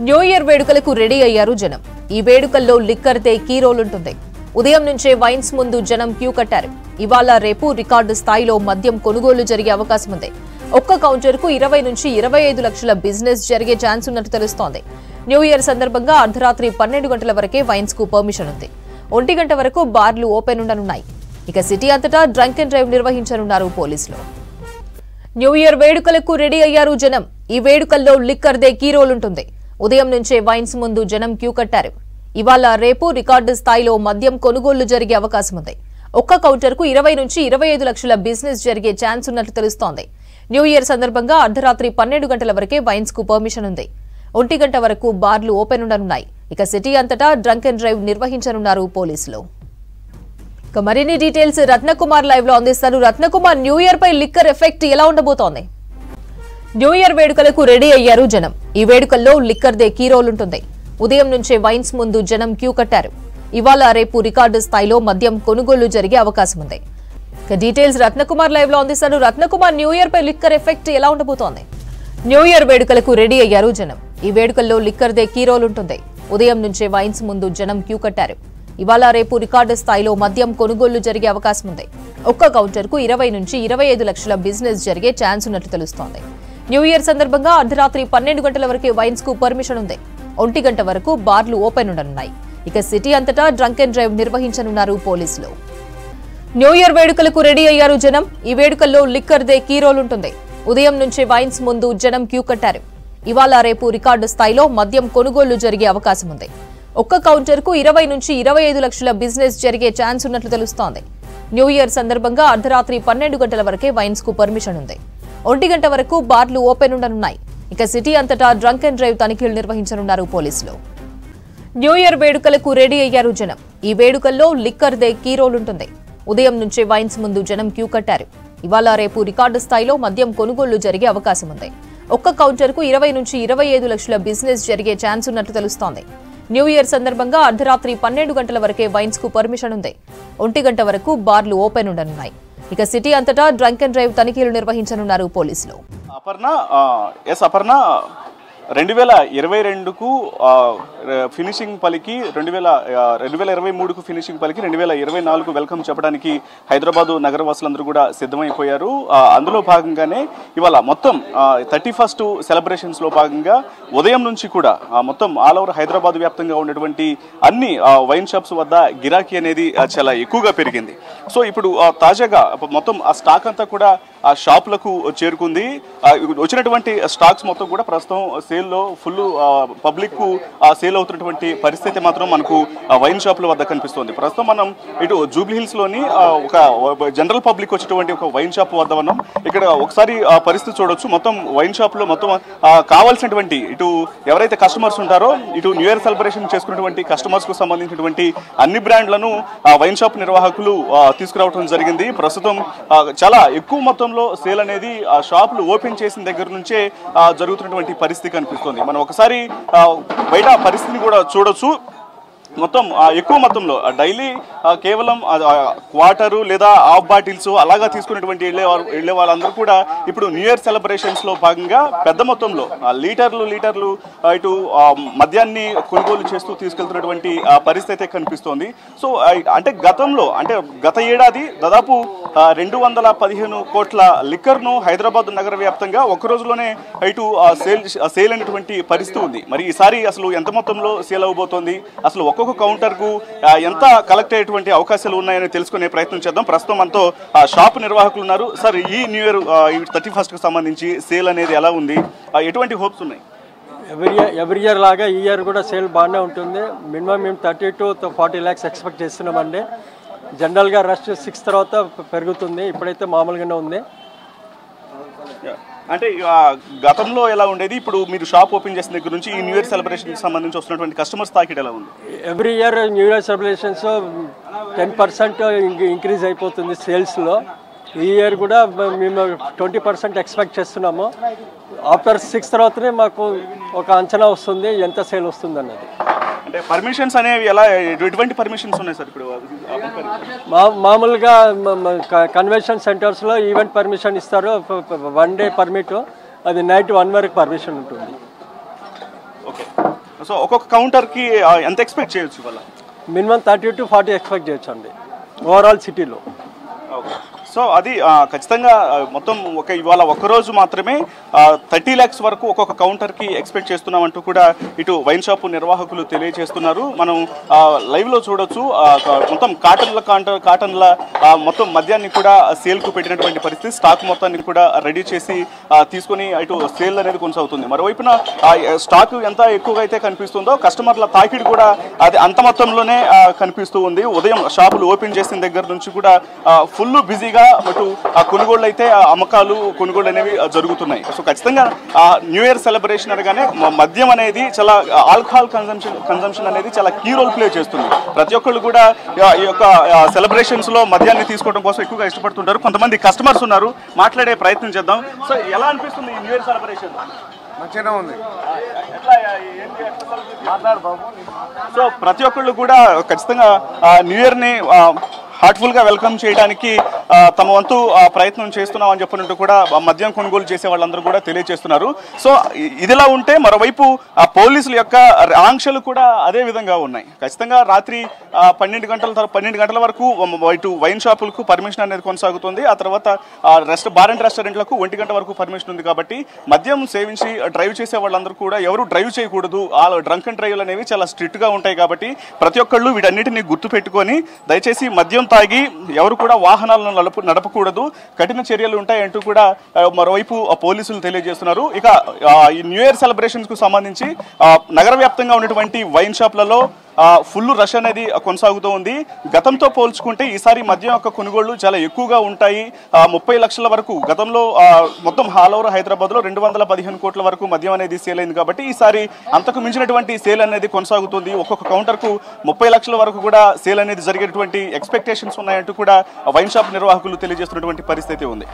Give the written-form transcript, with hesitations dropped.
New year వేడుకలకు ready అయ్యారు జనం. ఈ వేడుకల్లో లిక్కర్ దే కీ రోల్ ఉంటుంది. ఉదయం నుంచే వైన్స్ ముందు జనం క్యూ కట్టారు. ఇవాళ రేపు రికార్డు స్థాయిలో మద్యం కొనుగోలు జరిగే అవకాశం ఉంది. ఒక్క కౌంటర్కు 20 నుంచి 25 లక్షల బిజినెస్ జరిగే ఛాన్స్ ఉన్నట్టు తెలుస్తోంది. న్యూ ఇయర్ సందర్భంగా అర్ధరాత్రి 12 గంటల వరకే వైన్స్ కు పర్మిషన్ ఉంది. 1 గంట వరకు బార్లు ఓపెన్ ఉండనున్నాయి. ఇక సిటీ అంతటా డ్రంక్ అండ్ డ్రైవ్ నిర్వహించనున్నారు పోలీసులు. న్యూ ఇయర్ వేడుకలకు రెడీ అయ్యారు జనం. ఈ వేడుకల్లో లిక్కర్ దే కీ రోల్ ఉంటుంది. ఉదయం నుంచే వైన్స్ ముందు జనం క్యూ కట్టారు. ఇవాళ రేపు రికార్డు స్థాయిలో మద్యం కొనుగోళ్లు జరిగే అవకాశం ఉంది. ఒక్క కౌంటర్కు 20 నుంచి 25 లక్షల బిజినెస్ జరిగే ఛాన్స్ ఉన్నట్లు తెలుస్తోంది. న్యూ ఇయర్ సందర్భంగా అర్ధరాత్రి 12 గంటల వరకే వైన్స్ కు పర్మిషన్ ఉంది. 1 గంట వరకు బార్లు ఓపెన్ ఉండనున్నాయి. ఇక సిటీ అంతటా డ్రంక్ అండ్ డ్రైవ్ నిర్వహించనున్నారు పోలీసులు. ఇక మరిన్ని డీటెయిల్స్ రత్నకుమార్ లైవ్ లో అందిస్తారు. రత్నకుమార్, న్యూ ఇయర్ పై లిక్కర్ ఎఫెక్ట్ ఎలా ఉండబోతోంది? న్యూ ఇయర్ వేడుకలకు రెడీ అయ్యారు జనం. ఈ వేడుకల్లో లిక్కర్ దే కీ రోల్ ఉంటుంది. ఉదయం నుంచే వైన్స్ ముందు జనం క్యూ కట్టారు. ఇవాళ రేపు రికార్డు స్థాయిలో మద్యం కొనుగోలు జరిగే అవకాశం ఉంది. ఇక డీటెయిల్స్ రత్నకుమార్ లైవ్ లో అందిస్తారు. రత్నకుమార్, న్యూ ఇయర్ పై లిక్కర్ ఎఫెక్ట్ ఎలా ఉండబోతోంది? న్యూ ఇయర్ వేడుకలకు రెడీ అయ్యారు జనం. ఈ వేడుకల్లో లిక్కర్ దే కీ రోల్ ఉంటుంది. ఉదయం నుంచే వైన్స్ ముందు జనం క్యూ కట్టారు. ఇవాళ రేపు రికార్డు స్థాయిలో మద్యం కొనుగోలు జరిగే అవకాశం ఉంది. ఒక్క కౌంటర్కు 20 నుంచి 25 లక్షల బిజినెస్ జరిగే ఛాన్స్ ఉన్నట్లు తెలుస్తోంది. న్యూ ఇయర్ సందర్భంగా అర్ధరాత్రి 12 గంటల వరకే వైన్స్ కు పర్మిషన్ ఉంది. 1 గంట వరకు బార్లు ఓపెన్ ఉండనున్నాయి. ఇక సిటీ అంతటా డ్రంక్ అండ్ డ్రైవ్ నిర్వహించనున్నారు పోలీసులు. న్యూ ఇయర్ వేడుకలకు రెడీ అయ్యారు జనం. ఈ వేడుకల్లో లిక్కర్ దే కీ రోల్ ఉంటుంది. ఉదయం నుంచే వైన్స్ ముందు జనం క్యూ కట్టారు. ఇవాళ రేపు రికార్డు స్థాయిలో మద్యం కొనుగోళ్లు జరిగే అవకాశం ఉంది. ఒక్క కౌంటర్కు 20 నుంచి 25 లక్షల బిజినెస్ జరిగే ఛాన్స్ ఉన్నట్లు తెలుస్తోంది. న్యూ ఇయర్ సందర్భంగా అర్ధరాత్రి 12 గంటల వరకే వైన్స్ కు పర్మిషన్ ఉంది. 1 గంట వరకు బార్లు ఓపెన్ ఉండనున్నాయి. ఇక సిటీ అంతటా డ్రంక్ అండ్ డ్రైవ్ తనిఖీలు నిర్వహించనున్నారు పోలీసులు. న్యూ ఇయర్ వేడుకలకు రెడీ అయ్యారు జనం. ఈ వేడుకల్లో లిక్కర్ దే కీ రోల్ ఉంటుంది. ఉదయం నుంచే వైన్స్ ముందు జనం క్యూ కట్టారు. ఇవాళ రేపు రికార్డు స్థాయిలో మద్యం కొనుగోళ్లు జరిగే అవకాశం ఉంది. ఒక్క కౌంటర్కు 20 నుంచి 25 లక్షల బిజినెస్ జరిగే ఛాన్స్ ఉన్నట్లు తెలుస్తోంది. న్యూ ఇయర్ సందర్భంగా అర్ధరాత్రి 12 గంటల వరకే వైన్స్ కు పర్మిషన్ ఉంది. 1 గంట వరకు బార్లు ఓపెన్ ఉండనున్నాయి. ఇక సిటీ అంతటా డ్రంక్ అండ్ డ్రైవ్ తనిఖీలు నిర్వహించనున్నారు పోలీసులు. అపర్ణ 2022కు ఫినిషింగ్ పలికి 2023కు ఫినిషింగ్ పలికి 2024కు వెల్కమ్ చెప్పడానికి హైదరాబాదు నగరవాసులందరూ కూడా సిద్ధమైపోయారు. అందులో భాగంగానే ఇవాళ మొత్తం 31st సెలబ్రేషన్స్ లో భాగంగా ఉదయం నుంచి కూడా మొత్తం ఆల్ ఓవర్ హైదరాబాద్ వ్యాప్తంగా ఉన్నటువంటి అన్ని వైన్ షాప్స్ వద్ద గిరాకీ అనేది చాలా ఎక్కువగా పెరిగింది. సో ఇప్పుడు తాజాగా మొత్తం ఆ స్టాక్ అంతా కూడా ఆ షాపులకు చేరుకుంది. వచ్చినటువంటి స్టాక్స్ మొత్తం కూడా ప్రస్తుతం సేల్లో ఫుల్ పబ్లిక్ కు సేల్ అవుతున్నటువంటి పరిస్థితి మాత్రం మనకు వైన్ షాపుల వద్ద కనిపిస్తుంది. ప్రస్తుతం మనం ఇటు జూబ్లీ హిల్స్ లోని ఒక జనరల్ పబ్లిక్ వచ్చేటువంటి ఒక వైన్ షాప్ వద్ద ఉన్నాం. ఇక్కడ ఒకసారి పరిస్థితి చూడొచ్చు. మొత్తం వైన్ షాప్ లో మొత్తం కావాల్సినటువంటి ఇటు ఎవరైతే కస్టమర్స్ ఉంటారో ఇటు న్యూ ఇయర్ సెలబ్రేషన్ చేసుకున్నటువంటి కస్టమర్స్ కు సంబంధించినటువంటి అన్ని బ్రాండ్లను వైన్ షాప్ నిర్వాహకులు తీసుకురావడం జరిగింది. ప్రస్తుతం చాలా ఎక్కువ మొత్తంలో సేల్ అనేది ఆ షాపులు ఓపెన్ చేసిన దగ్గర నుంచే జరుగుతున్నటువంటి పరిస్థితి కనిపిస్తుంది. మనం ఒకసారి బయట పరిస్థితిని కూడా చూడొచ్చు. మొత్తం ఎక్కువ మొత్తంలో డైలీ కేవలం క్వార్టరు లేదా హాఫ్ బాటిల్స్ అలాగా తీసుకునేటువంటి వెళ్ళే వాళ్ళందరూ కూడా ఇప్పుడు న్యూ ఇయర్ సెలబ్రేషన్స్ లో భాగంగా పెద్ద మొత్తంలో లీటర్లు ఇటు మద్యాన్ని కొనుగోలు చేస్తూ తీసుకెళ్తున్నటువంటి పరిస్థితి కనిపిస్తోంది. సో అంటే గత ఏడాది దాదాపు 215 కోట్ల లిక్కర్ను హైదరాబాద్ నగర వ్యాప్తంగా ఒక రోజులోనే ఇటు సేల్ అనేటువంటి పరిస్థితి ఉంది. మరి ఈసారి అసలు ఎంత మొత్తంలో సేల్ అవబోతోంది, అసలు ఒక్కొక్క కౌంటర్ కు ఎంత కలెక్ట్ అయ్యేటువంటి అవకాశాలు ఉన్నాయని తెలుసుకునే ప్రయత్నం చేద్దాం. ప్రస్తుతం మనతో షాప్ నిర్వాహకులు ఉన్నారు. సార్, ఈ న్యూ ఇయర్ 31st కు సంబంధించి సేల్ అనేది ఎలా ఉంది, ఎటువంటి హోప్స్ ఉన్నాయి? ఎవ్రీ ఇయర్ లాగా ఈ ఇయర్ కూడా సేల్ బాగానే ఉంటుంది. మినిమం మేము 30 to 40 lakhs ఎక్స్పెక్ట్ చేస్తున్నామండి. జనరల్గా రష్ 6 తర్వాత పెరుగుతుంది. ఇప్పుడైతే మామూలుగానే ఉంది. అంటే గతంలో ఎలా ఉండేది, ఇప్పుడు మీరు షాప్ ఓపెన్ చేసిన దగ్గర నుంచి ఈ న్యూ ఇయర్ సెలబ్రేషన్ సంబంధించి వస్తున్నటువంటి కస్టమర్స్ తాకిడి ఎలా ఉంది? Every year new year celebrations 10% increase అయిపోతుంది సేల్స్లో. ఈ ఇయర్ కూడా మేము 20% ఎక్స్పెక్ట్ చేస్తున్నాము. ఆఫ్టర్ 6 తర్వాతనే మాకు ఒక అంచనా వస్తుంది ఎంత సేల్ వస్తుంది అన్నది. అంటే పర్మిషన్స్ అనేవి ఎలా, ఎటువంటి పర్మిషన్స్ ఉన్నాయి సార్? ఇప్పుడు మామూలుగా కన్వెన్షన్ సెంటర్స్లో ఈవెంట్ పర్మిషన్ ఇస్తారు, 1 day పర్మిట్, అది నైట్ 1 వరకు పర్మిషన్ ఉంటుంది. ఓకే. సో ఒక్కొక్క కౌంటర్కి ఎంత ఎక్స్పెక్ట్ చేయొచ్చు ఇవాళ? మినిమం 30 to 40 ఎక్స్పెక్ట్ చేయొచ్చు అండి ఓవరాల్ సిటీలో. సో అది ఖచ్చితంగా మొత్తం ఇవాళ ఒక్కరోజు మాత్రమే 30 lakhs వరకు ఒక్కొక్క కౌంటర్కి ఎక్స్పెక్ట్ చేస్తున్నామంటూ కూడా ఇటు వైన్ షాపు నిర్వాహకులు తెలియజేస్తున్నారు. మనం లైవ్లో చూడొచ్చు. మొత్తం కాటన్ల మొత్తం మద్యాన్ని కూడా సేల్కు పెట్టినటువంటి పరిస్థితి. స్టాక్ మొత్తాన్ని కూడా రెడీ చేసి తీసుకొని ఇటు సేల్ అనేది కొనసాగుతుంది. మరోవైపున స్టాక్ ఎంత ఎక్కువగా అయితే కనిపిస్తుందో కస్టమర్ల తాకిడి కూడా అది అంత మొత్తంలోనే కనిపిస్తూ ఉంది. ఉదయం షాపులు ఓపెన్ చేసిన దగ్గర నుంచి కూడా ఫుల్ బిజీగా అటు కొనుగోళ్ళు అయితే అమ్మకాలు కొనుగోళ్ళు అనేవి జరుగుతున్నాయి. సో ఖచ్చితంగా న్యూ ఇయర్ సెలబ్రేషన్ అనగానే మద్యం అనేది చాలా ఆల్కహాల్ కన్జంప్షన్ అనేది చాలా కీ రోల్ ప్లే చేస్తుంది. ప్రతి ఒక్కళ్ళు కూడా ఈ యొక్క సెలబ్రేషన్స్ లో మద్యాన్ని తీసుకోవడం కోసం ఎక్కువగా ఇష్టపడుతుంటారు. కొంతమంది కస్టమర్స్ ఉన్నారు, మాట్లాడే ప్రయత్నం చేద్దాం. సో ఎలా అనిపిస్తుంది ఈ న్యూ ఇయర్ సెలబ్రేషన్? మంచిగా ఉంది. సో ప్రతి ఒక్కళ్ళు కూడా ఖచ్చితంగా న్యూ ఇయర్ ని హార్ట్ఫుల్ గా వెల్కమ్ చేయడానికి తమ వంతు ప్రయత్నం చేస్తున్నాం అని చెప్పినట్టు కూడా మద్యం కొనుగోలు చేసే వాళ్ళందరూ కూడా తెలియజేస్తున్నారు. సో ఇదిలా ఉంటే మరోవైపు పోలీసుల యొక్క ఆంక్షలు కూడా అదే విధంగా ఉన్నాయి. ఖచ్చితంగా రాత్రి 12 గంటల వరకు ఇటు వైన్ షాపులకు పర్మిషన్ అనేది కొనసాగుతుంది. ఆ తర్వాత బార్ అండ్ రెస్టారెంట్లకు 1 గంట వరకు పర్మిషన్ ఉంది. కాబట్టి మద్యం సేవించి డ్రైవ్ చేసే వాళ్ళందరూ కూడా ఎవరు డ్రైవ్ చేయకూడదు. డ్రంక్ అండ్ డ్రైవ్లు అనేవి చాలా స్ట్రిక్ట్ గా ఉంటాయి. కాబట్టి ప్రతి ఒక్కళ్ళు వీటన్నిటిని గుర్తు పెట్టుకొని దయచేసి మద్యం తాగి ఎవరు కూడా వాహనాలను నడపకూడదు, కఠిన చర్యలు ఉంటాయంటూ కూడా మరోవైపు పోలీసులు తెలియజేస్తున్నారు. ఇక ఈ న్యూ ఇయర్ సెలబ్రేషన్స్ కు సంబంధించి నగర వ్యాప్తంగా ఉన్నటువంటి వైన్ షాప్లలో ఫుల్ రష్ అనేది కొనసాగుతూ ఉంది. గతంతో పోల్చుకుంటే ఈసారి మద్యం యొక్క కొనుగోళ్లు చాలా ఎక్కువగా ఉంటాయి. 30 లక్షల వరకు గతంలో మొత్తం ఆల్ ఓవర్ హైదరాబాద్ లో 215 కోట్ల వరకు మద్యం అనేది సేల్ అయింది. కాబట్టి ఈసారి అంతకు మించినటువంటి సేల్ అనేది కొనసాగుతుంది. ఒక్కొక్క కౌంటర్ కు 30 లక్షల వరకు కూడా సేల్ అనేది జరిగేటువంటి ఎక్స్పెక్టేషన్స్ ఉన్నాయంటూ కూడా వైన్ షాప్ నిర్వాహకులు తెలియజేస్తున్నటువంటి పరిస్థితి ఉంది.